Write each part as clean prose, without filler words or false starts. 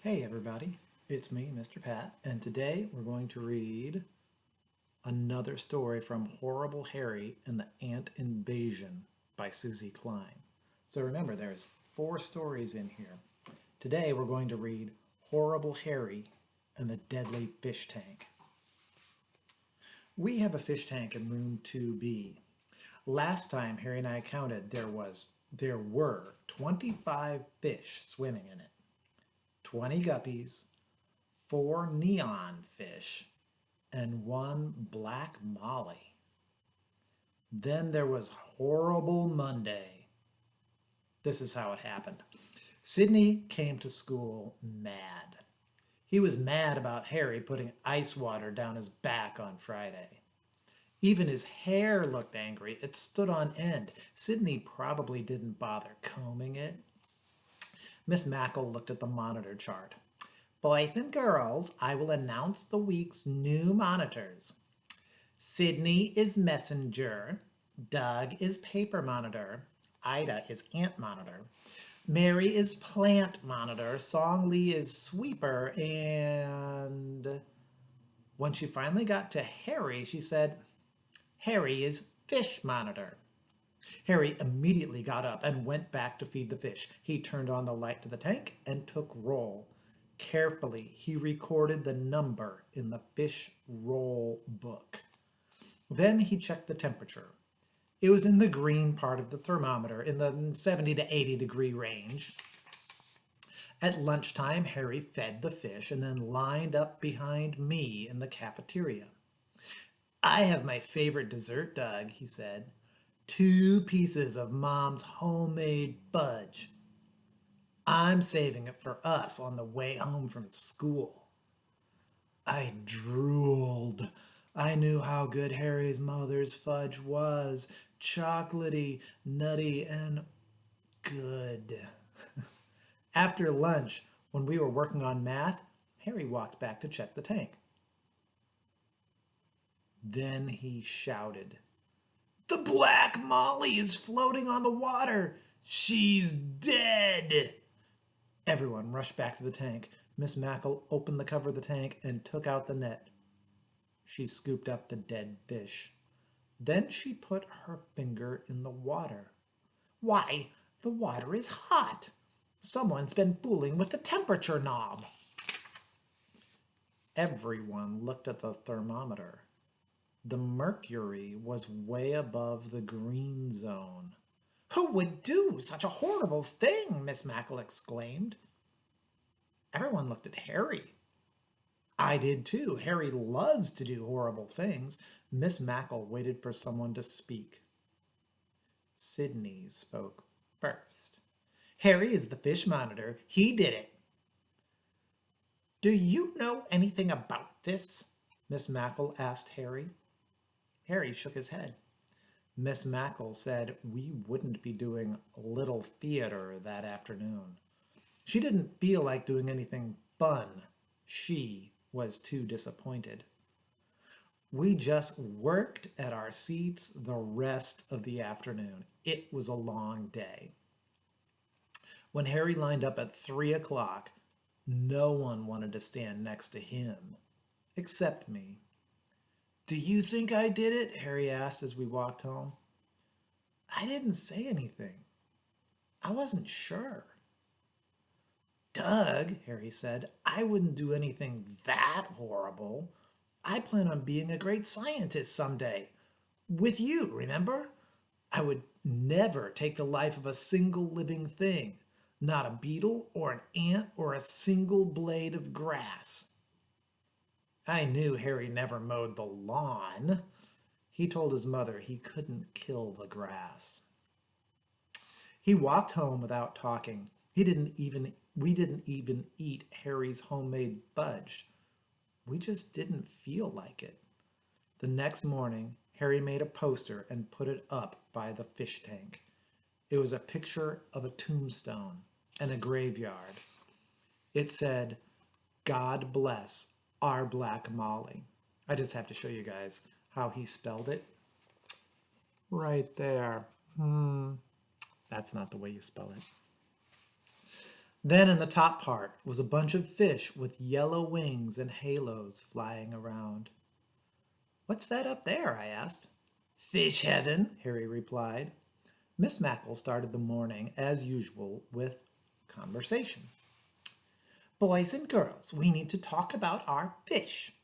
Hey everybody, it's me, Mr. Pat, and today we're going to read another story from Horrible Harry and the Ant Invasion by Suzy Kline. So remember, there's 4 stories in here. Today we're going to read Horrible Harry and the Deadly Fish Tank. We have a fish tank in room 2B. Last time Harry and I counted, there were 25 fish swimming in it. 20 guppies, 4 neon fish, and 1 black molly. Then there was Horrible Monday. This is how it happened. Sydney came to school mad. He was mad about Harry putting ice water down his back on Friday. Even his hair looked angry. It stood on end. Sydney probably didn't bother combing it. Miss Mackle looked at the monitor chart. Boys and girls, I will announce the week's new monitors. Sydney is messenger. Doug is paper monitor. Ida is ant monitor. Mary is plant monitor. Song Lee is sweeper. And when she finally got to Harry, she said, Harry is fish monitor. Harry immediately got up and went back to feed the fish. He turned on the light to the tank and took roll. Carefully, he recorded the number in the fish roll book. Then he checked the temperature. It was in the green part of the thermometer, in the 70 to 80 degree range. At lunchtime, Harry fed the fish and then lined up behind me in the cafeteria. I have my favorite dessert, Doug, he said. 2 pieces of Mom's homemade fudge. I'm saving it for us on the way home from school. I drooled. I knew how good Harry's mother's fudge was. Chocolatey, nutty, and good. After lunch, when we were working on math, Harry walked back to check the tank. Then he shouted, The Black Molly is floating on the water! She's dead! Everyone rushed back to the tank. Miss Mackle opened the cover of the tank and took out the net. She scooped up the dead fish. Then she put her finger in the water. Why, the water is hot! Someone's been fooling with the temperature knob. Everyone looked at the thermometer. The mercury was way above the green zone. Who would do such a horrible thing? Miss Mackle exclaimed. Everyone looked at Harry. I did too. Harry loves to do horrible things. Miss Mackle waited for someone to speak. Sydney spoke first. Harry is the fish monitor. He did it. Do you know anything about this? Miss Mackle asked Harry. Harry shook his head. Miss Mackle said we wouldn't be doing little theater that afternoon. She didn't feel like doing anything fun. She was too disappointed. We just worked at our seats the rest of the afternoon. It was a long day. When Harry lined up at 3 o'clock, no one wanted to stand next to him, except me. Do you think I did it? Harry asked as we walked home. I didn't say anything. I wasn't sure. Doug, Harry said, I wouldn't do anything that horrible. I plan on being a great scientist someday. With you, remember? I would never take the life of a single living thing. Not a beetle or an ant or a single blade of grass. I knew Harry never mowed the lawn. He told his mother he couldn't kill the grass. He walked home without talking. We didn't even eat Harry's homemade fudge. We just didn't feel like it. The next morning, Harry made a poster and put it up by the fish tank. It was a picture of a tombstone and a graveyard. It said, God bless our Black Molly. I just have to show you guys how he spelled it. Right there. That's not the way you spell it. Then in the top part was a bunch of fish with yellow wings and halos flying around. What's that up there? I asked. Fish heaven, Harry replied. Miss Mackle started the morning, as usual, with conversation. Boys and girls, we need to talk about our fish.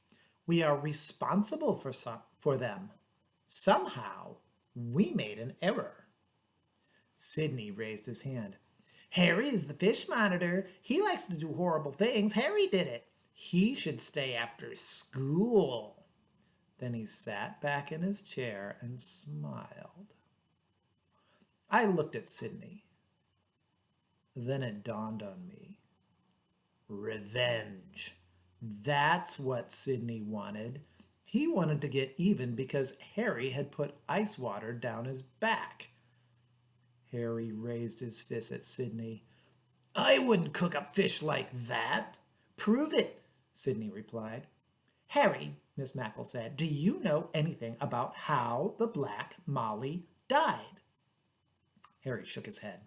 We are responsible for them. Somehow, we made an error. Sidney raised his hand. Harry is the fish monitor. He likes to do horrible things. Harry did it. He should stay after school. Then he sat back in his chair and smiled. I looked at Sidney. Then it dawned on me. Revenge. That's what Sidney wanted. He wanted to get even because Harry had put ice water down his back. Harry raised his fist at Sidney. I wouldn't cook a fish like that. Prove it, Sidney replied. Harry, Miss Mackle said, do you know anything about how the Black Molly died? Harry shook his head.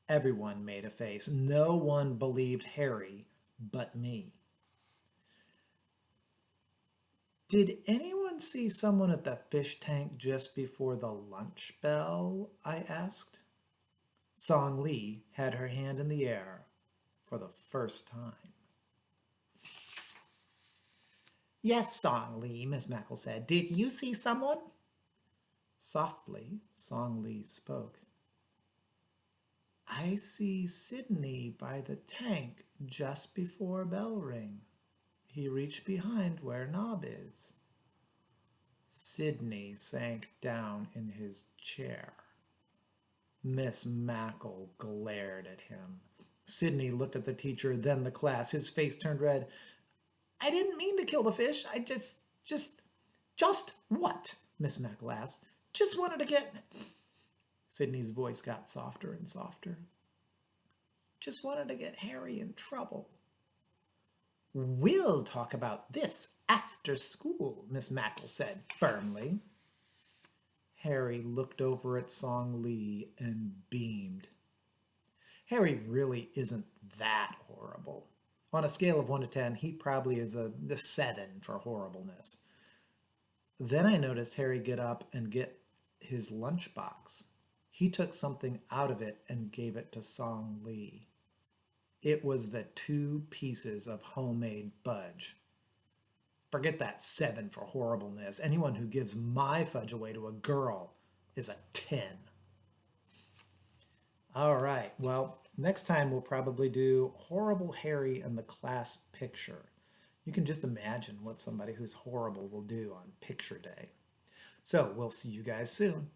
Everyone made a face. No one believed Harry but me. Did anyone see someone at the fish tank just before the lunch bell? I asked. Song Lee had her hand in the air for the first time. Yes, Song Lee, Miss Mackle said. Did you see someone? Softly, Song Lee spoke. I see Sidney by the tank just before bell ring. He reached behind where Nob is. Sidney sank down in his chair. Miss Mackle glared at him. Sidney looked at the teacher, then the class. His face turned red. I didn't mean to kill the fish. I just what? Miss Mackle asked. Just wanted to get... Sidney's voice got softer and softer. Just wanted to get Harry in trouble. We'll talk about this after school, Miss Mackle said firmly. Harry looked over at Song Lee and beamed. Harry really isn't that horrible. On a scale of 1 to 10, he probably is a 7 for horribleness. Then I noticed Harry get up and get his lunchbox. He took something out of it and gave it to Song Lee. It was the 2 pieces of homemade fudge. Forget that 7 for horribleness. Anyone who gives my fudge away to a girl is a 10. All right, well, next time we'll probably do Horrible Harry and the Class Picture. You can just imagine what somebody who's horrible will do on picture day. So we'll see you guys soon.